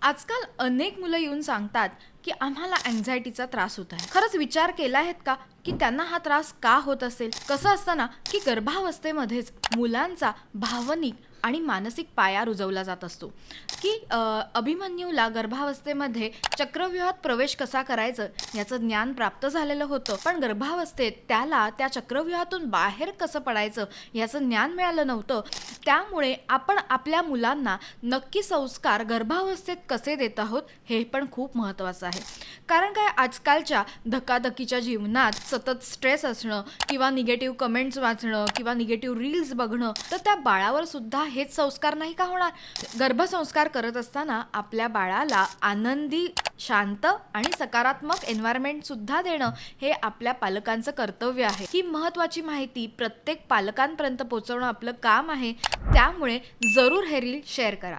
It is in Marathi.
आजकाल अनेक मुलं येऊन सांगतात की आम्हाला अँझायटीचा त्रास होत आहे. खरंच विचार केला आहेत का की त्यांना हा त्रास का होत असेल? कसं असतं ना की गर्भावस्थेमध्येच मुलांचा भावनिक आणि मानसिक पाया रुजवला जात असतो की अभिमन्यूला गर्भावस्थेमध्ये चक्रव्यूहात प्रवेश कसा करायचं याचं ज्ञान प्राप्त झालेलं होतं, पण गर्भावस्थेत त्याला त्या चक्रव्यूहातून बाहेर कसं पडायचं याचं ज्ञान मिळालं नव्हतं. त्यामुळे आपण आपल्या मुलांना नक्की संस्कार गर्भावस्थेत कसे देत आहोत हे पण खूप महत्त्वाचं आहे. कारण काय, आजकालच्या धकाधकीच्या जीवनात सतत स्ट्रेस असणं किंवा निगेटिव्ह कमेंट्स वाचणं किंवा निगेटिव्ह रील्स बघणं, तर त्या बाळावर सुद्धा हेच संस्कार नाही का होणार? गर्भसंस्कार करत असताना आपल्या बाळाला आनंदी, शांत आणि सकारात्मक एन्व्हायरमेंट सुद्धा देणं हे आपल्या पालकांचं कर्तव्य आहे. ही महत्त्वाची माहिती प्रत्येक पालकांपर्यंत पोहोचवणं आपलं काम आहे. त्यामुळे जरूर हे रील शेअर करा.